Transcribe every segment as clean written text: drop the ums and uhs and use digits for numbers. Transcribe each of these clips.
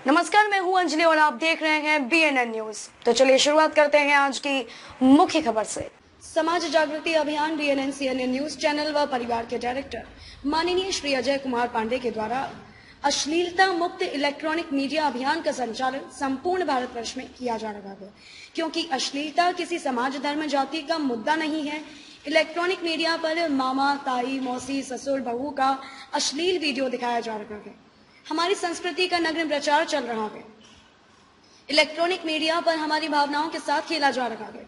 नमस्कार, मैं हूं अंजलि और आप देख रहे हैं BNN न्यूज। तो चलिए शुरुआत करते हैं आज की मुख्य खबर से। समाज जागृति अभियान BNN CNN न्यूज चैनल व परिवार के डायरेक्टर माननीय श्री अजय कुमार पांडे के द्वारा अश्लीलता मुक्त इलेक्ट्रॉनिक मीडिया अभियान का संचालन संपूर्ण भारतवर्ष में किया जा रहा है, क्योंकि अश्लीलता किसी समाज, धर्म, जाति का मुद्दा नहीं है। इलेक्ट्रॉनिक मीडिया पर मामा, ताई, मौसी, ससुर, बहू का अश्लील वीडियो दिखाया जा रहा है। हमारी संस्कृति का नग्न प्रचार चल रहा है। इलेक्ट्रॉनिक मीडिया पर हमारी भावनाओं के साथ खेला जा रहा है।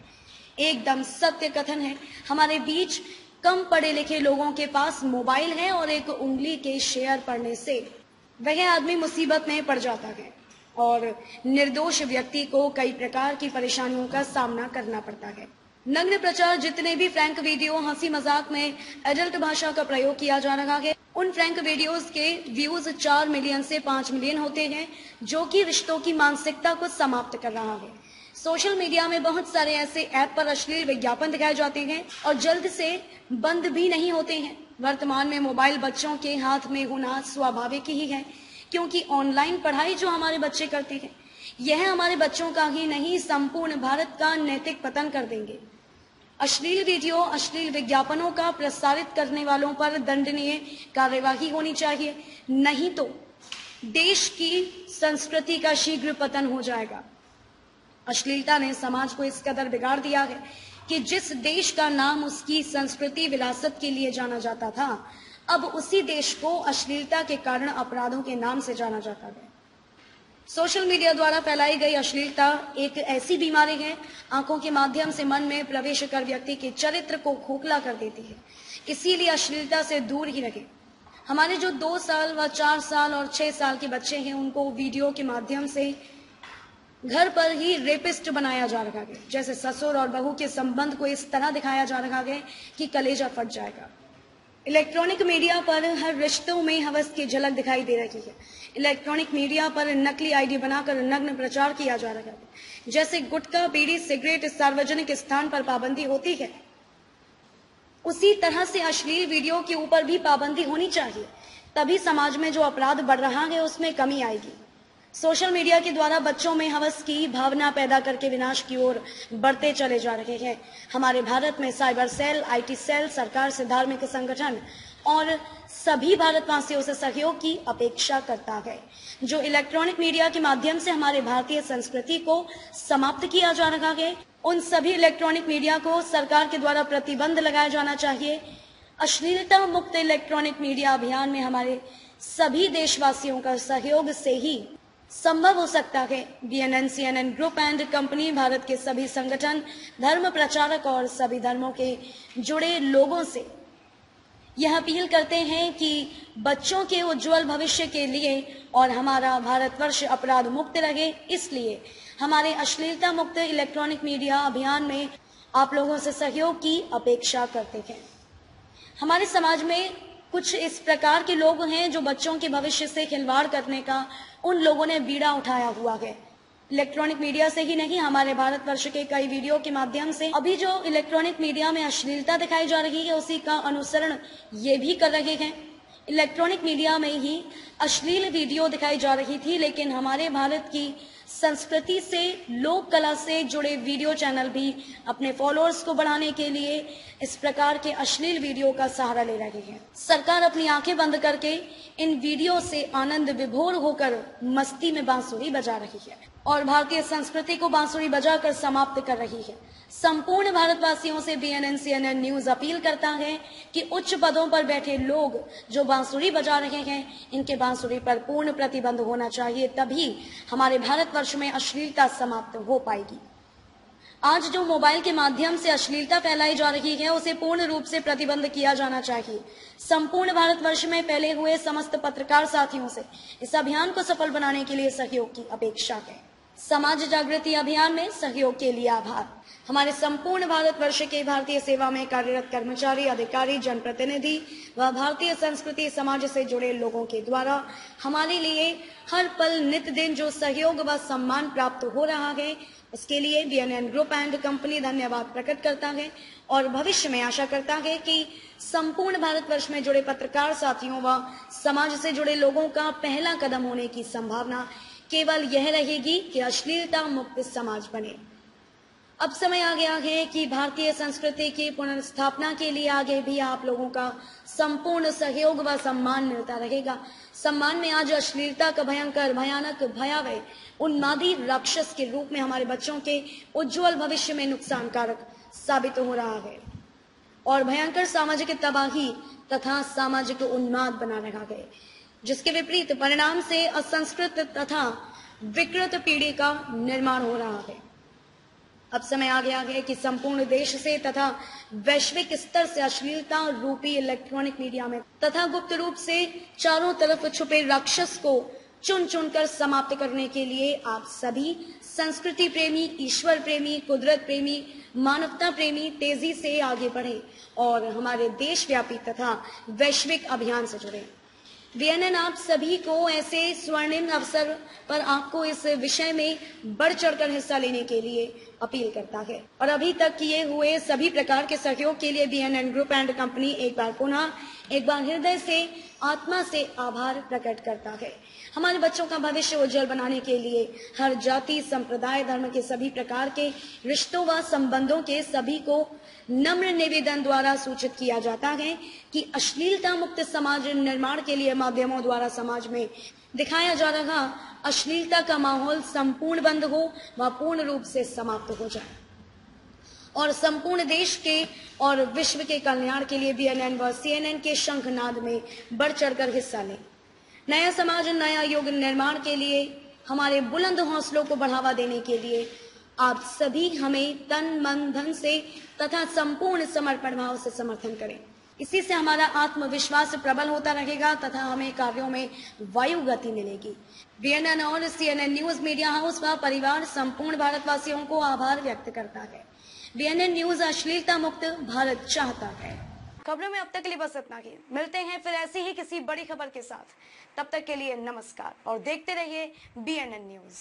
एकदम सत्य कथन है, हमारे बीच कम पढ़े लिखे लोगों के पास मोबाइल है और एक उंगली के शेयर पड़ने से वह आदमी मुसीबत में पड़ जाता है और निर्दोष व्यक्ति को कई प्रकार की परेशानियों का सामना करना पड़ता है। नग्न प्रचार, जितने भी फ्रैंक वीडियो, हंसी मजाक में एडल्ट भाषा का प्रयोग किया जा रहा है, उन फ्रैंक वीडियोस के व्यूज 4 मिलियन से 5 मिलियन होते हैं, जो कि रिश्तों की मानसिकता को समाप्त कर रहा है। सोशल मीडिया में बहुत सारे ऐसे ऐप पर अश्लील विज्ञापन दिखाए जाते हैं और जल्द से बंद भी नहीं होते हैं। वर्तमान में मोबाइल बच्चों के हाथ में होना स्वाभाविक ही है, क्योंकि ऑनलाइन पढ़ाई जो हमारे बच्चे करते हैं, यह हमारे बच्चों का ही नहीं, संपूर्ण भारत का नैतिक पतन कर देंगे। अश्लील वीडियो, अश्लील विज्ञापनों का प्रसारित करने वालों पर दंडनीय कार्यवाही होनी चाहिए, नहीं तो देश की संस्कृति का शीघ्र पतन हो जाएगा। अश्लीलता ने समाज को इस कदर बिगाड़ दिया है कि जिस देश का नाम उसकी संस्कृति, विरासत के लिए जाना जाता था, अब उसी देश को अश्लीलता के कारण अपराधों के नाम से जाना जाता है। सोशल मीडिया द्वारा फैलाई गई अश्लीलता एक ऐसी बीमारी है, आंखों के माध्यम से मन में प्रवेश कर व्यक्ति के चरित्र को खोखला कर देती है। इसीलिए अश्लीलता से दूर ही रहे। हमारे जो 2 साल व 4 साल और 6 साल के बच्चे हैं, उनको वीडियो के माध्यम से घर पर ही रेपिस्ट बनाया जा रहा है। जैसे ससुर और बहू के संबंध को इस तरह दिखाया जा रहा है कि कलेजा फट जाएगा। इलेक्ट्रॉनिक मीडिया पर हर रिश्तों में हवस की झलक दिखाई दे रही है। इलेक्ट्रॉनिक मीडिया पर नकली आईडी बनाकर नग्न प्रचार किया जा रहा है। जैसे गुटखा, बीड़ी, सिगरेट सार्वजनिक स्थान पर पाबंदी होती है, उसी तरह से अश्लील वीडियो के ऊपर भी पाबंदी होनी चाहिए। तभी समाज में जो अपराध बढ़ रहा है उसमें कमी आएगी। सोशल मीडिया के द्वारा बच्चों में हवस की भावना पैदा करके विनाश की ओर बढ़ते चले जा रहे हैं। हमारे भारत में साइबर सेल, IT सेल, सरकार से धार्मिक संगठन और सभी भारतवासियों से सहयोग की अपेक्षा करता है। जो इलेक्ट्रॉनिक मीडिया के माध्यम से हमारे भारतीय संस्कृति को समाप्त किया जा रहा है, उन सभी इलेक्ट्रॉनिक मीडिया को सरकार के द्वारा प्रतिबंध लगाया जाना चाहिए। अश्लीलता मुक्त इलेक्ट्रॉनिक मीडिया अभियान में हमारे सभी देशवासियों का सहयोग से ही संभव हो सकता है। BNN CNN group and company Bharat के सभी संगठन, धर्म प्रचारक और सभी धर्मों के जुड़े लोगों से यह अपील करते हैं कि बच्चों के उज्जवल भविष्य के लिए और हमारा भारतवर्ष अपराध मुक्त रहे, इसलिए हमारे अश्लीलता मुक्त इलेक्ट्रॉनिक मीडिया अभियान में आप लोगों से सहयोग की अपेक्षा करते हैं। हमारे समाज में कुछ इस प्रकार के लोग हैं जो बच्चों के भविष्य से खिलवाड़ करने का उन लोगों ने बीड़ा उठाया हुआ है। इलेक्ट्रॉनिक मीडिया से ही नहीं, हमारे भारतवर्ष के कई वीडियो के माध्यम से अभी जो इलेक्ट्रॉनिक मीडिया में अश्लीलता दिखाई जा रही है, उसी का अनुसरण ये भी कर रहे हैं। इलेक्ट्रॉनिक मीडिया में ही अश्लील वीडियो दिखाई जा रही थी, लेकिन हमारे भारत की संस्कृति से, लोक कला से जुड़े वीडियो चैनल भी अपने फॉलोअर्स को बढ़ाने के लिए इस प्रकार के अश्लील वीडियो का सहारा ले रही है। सरकार अपनी आंखें बंद करके इन वीडियो से आनंद विभोर होकर मस्ती में बांसुरी बजा रही है और भारतीय संस्कृति को बांसुरी बजाकर समाप्त कर रही है। संपूर्ण भारतवासियों से BNN CNN न्यूज अपील करता है कि उच्च पदों पर बैठे लोग जो बांसुरी बजा रहे हैं, इनके बांसुरी पर पूर्ण प्रतिबंध होना चाहिए, तभी हमारे भारतवर्ष में अश्लीलता समाप्त हो पाएगी। आज जो मोबाइल के माध्यम से अश्लीलता फैलाई जा रही है, उसे पूर्ण रूप से प्रतिबंध किया जाना चाहिए। संपूर्ण भारतवर्ष में फैले हुए समस्त पत्रकार साथियों से इस अभियान को सफल बनाने के लिए सहयोग की अपेक्षा है। समाज जागृति अभियान में सहयोग के लिए आभार। हमारे संपूर्ण भारतवर्ष के भारतीय सेवा में कार्यरत कर्मचारी, अधिकारी, जनप्रतिनिधि व भारतीय संस्कृति समाज से जुड़े लोगों के द्वारा हमारे लिए हर पल नित दिन जो सहयोग व सम्मान प्राप्त हो रहा है, उसके लिए BNN ग्रुप एंड कंपनी धन्यवाद प्रकट करता है और भविष्य में आशा करता है कि संपूर्ण भारतवर्ष में जुड़े पत्रकार साथियों व समाज से जुड़े लोगों का पहला कदम होने की संभावना केवल यह रहेगी कि अश्लीलता मुक्त समाज बने। अब समय आ गया है कि भारतीय संस्कृति की पुनर्स्थापना के लिए आगे भी आप लोगों का संपूर्ण सहयोग व सम्मान मिलता रहेगा। सम्मान में आज अश्लीलता का भयानक भयावह उन्मादी राक्षस के रूप में हमारे बच्चों के उज्जवल भविष्य में नुकसानकारक साबित हो रहा है और भयंकर सामाजिक तबाही तथा सामाजिक उन्माद बना रहा है, जिसके विपरीत परिणाम से असंस्कृत तथा विकृत पीढ़ी का निर्माण हो रहा है। अब समय आ गया है कि संपूर्ण देश से तथा वैश्विक स्तर से अश्लीलता रूपी इलेक्ट्रॉनिक मीडिया में तथा गुप्त रूप से चारों तरफ छुपे राक्षस को चुन चुनकर समाप्त करने के लिए आप सभी संस्कृति प्रेमी, ईश्वर प्रेमी, कुदरत प्रेमी, मानवता प्रेमी तेजी से आगे बढ़े और हमारे देशव्यापी तथा वैश्विक अभियान से जुड़े। बीएनएन आप सभी को ऐसे स्वर्णिम अवसर पर आपको इस विषय में बढ़ चढ़कर हिस्सा लेने के लिए अपील करता है और अभी तक किए हुए सभी प्रकार के सहयोग के लिए बीएनएन ग्रुप एंड कंपनी एक बार हृदय से, आत्मा से आभार प्रकट करता है। हमारे बच्चों का भविष्य उज्जवल बनाने के लिए हर जाति, संप्रदाय, धर्म के सभी प्रकार के रिश्तों व संबंधों के सभी को नम्र निवेदन द्वारा सूचित किया जाता है कि अश्लीलता मुक्त समाज निर्माण के लिए माध्यमों द्वारा समाज में दिखाया जा रहा अश्लीलता का माहौल संपूर्ण बंद हो व पूर्ण रूप से समाप्त हो जाए और संपूर्ण देश के और विश्व के कल्याण के लिए बीएनएन व सीएनएन के शंखनाद में बढ़ चढ़कर हिस्सा लें। नया समाज, नया युग निर्माण के लिए, हमारे बुलंद हौसलों को बढ़ावा देने के लिए आप सभी हमें तन, मन, धन से तथा संपूर्ण समर्पण भाव से समर्थन करें। इसी से हमारा आत्मविश्वास प्रबल होता रहेगा तथा हमें कार्यों में वायु गति मिलेगी। बीएनएन और सीएनएन न्यूज मीडिया हाउस व परिवार संपूर्ण भारतवासियों को आभार व्यक्त करता है। बीएनएन न्यूज अश्लीलता मुक्त भारत चाहता है। खबरों में अब तक के लिए बस इतना ही। मिलते हैं फिर ऐसी ही किसी बड़ी खबर के साथ। तब तक के लिए नमस्कार और देखते रहिए बीएनएन न्यूज।